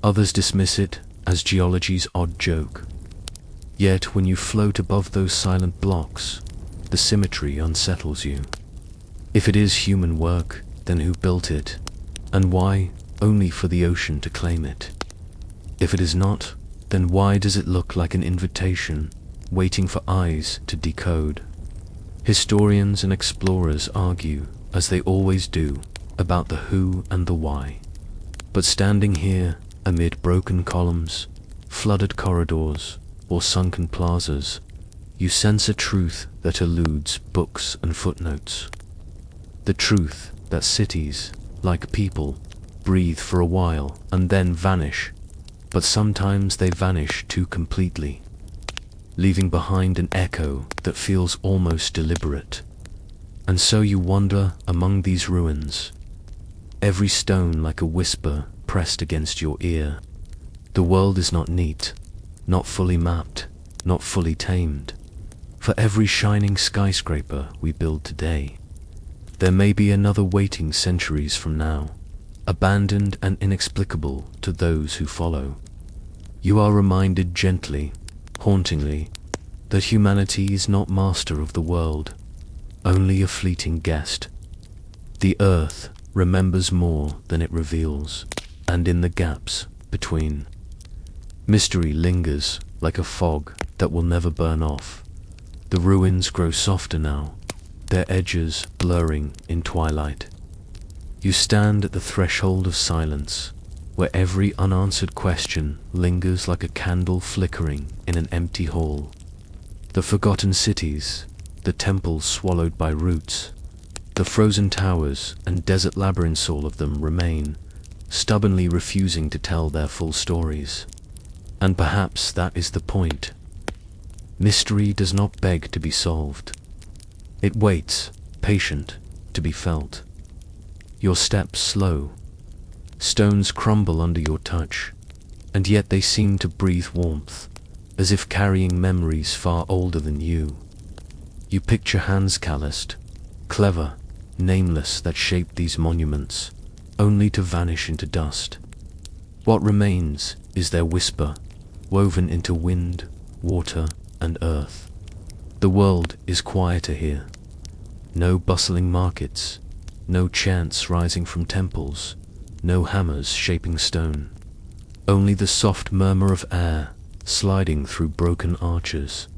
Others dismiss it as geology's odd joke. Yet when you float above those silent blocks, the symmetry unsettles you. If it is human work, then who built it? And why only for the ocean to claim it? If it is not, then why does it look like an invitation, waiting for eyes to decode? Historians and explorers argue, as they always do, about the who and the why. But standing here, amid broken columns, flooded corridors, or sunken plazas, you sense a truth that eludes books and footnotes. The truth that cities, like people, breathe for a while and then vanish, but sometimes they vanish too completely, leaving behind an echo that feels almost deliberate. And so you wander among these ruins, every stone like a whisper pressed against your ear. The world is not neat, not fully mapped, not fully tamed. For every shining skyscraper we build today, there may be another waiting centuries from now, abandoned and inexplicable to those who follow. You are reminded gently, hauntingly, that humanity is not master of the world, only a fleeting guest. The earth remembers more than it reveals, and in the gaps between, mystery lingers like a fog that will never burn off. The ruins grow softer now, their edges blurring in twilight. You stand at the threshold of silence, where every unanswered question lingers like a candle flickering in an empty hall. The forgotten cities, the temples swallowed by roots, the frozen towers and desert labyrinths, all of them remain, stubbornly refusing to tell their full stories. And perhaps that is the point. Mystery does not beg to be solved. It waits, patient, to be felt. Your steps slow. Stones crumble under your touch, and yet they seem to breathe warmth, as if carrying memories far older than you. You picture hands calloused, clever, nameless, that shaped these monuments, only to vanish into dust. What remains is their whisper, woven into wind, water, and earth. The world is quieter here. No bustling markets, no chants rising from temples, no hammers shaping stone. Only the soft murmur of air sliding through broken arches.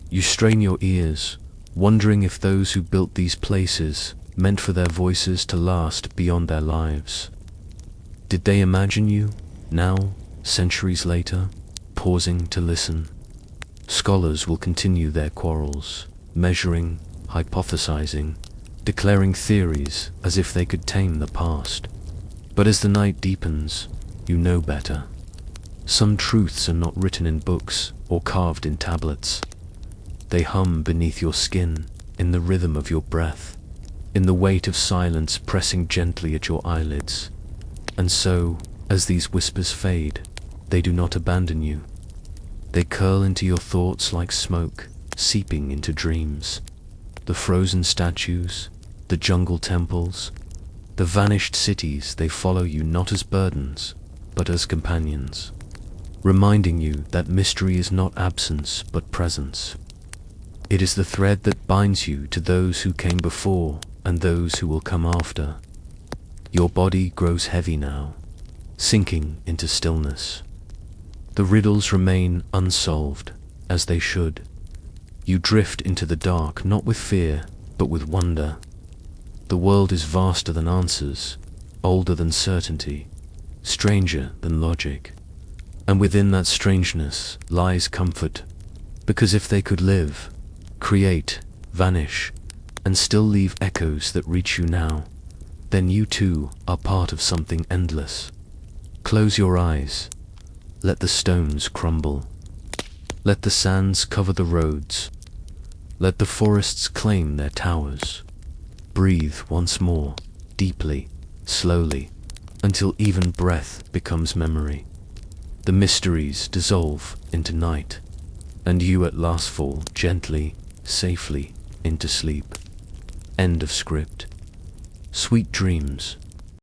You strain your ears, wondering if those who built these places meant for their voices to last beyond their lives. Did they imagine you, now, centuries later, pausing to listen? Scholars will continue their quarrels, measuring, hypothesizing, declaring theories as if they could tame the past. But as the night deepens, you know better. Some truths are not written in books or carved in tablets. They hum beneath your skin, in the rhythm of your breath, in the weight of silence pressing gently at your eyelids. And so, As these whispers fade, they do not abandon you. They curl into your thoughts like smoke, seeping into dreams. The frozen statues, the jungle temples, the vanished cities, they follow you not as burdens, but as companions, reminding you that mystery is not absence, but presence. It is the thread that binds you to those who came before and those who will come after. Your body grows heavy now, sinking into stillness. The riddles remain unsolved, as they should. You drift into the dark, not with fear, but with wonder. The world is vaster than answers, older than certainty, stranger than logic. And within that strangeness lies comfort, because if they could live, create, vanish, and still leave echoes that reach you now, then you too are part of something endless. Close your eyes. Let the stones crumble. Let the sands cover the roads. Let the forests claim their towers. Breathe once more, deeply, slowly, until even breath becomes memory. The mysteries dissolve into night, and you at last fall gently, safely into sleep. End of script. Sweet dreams.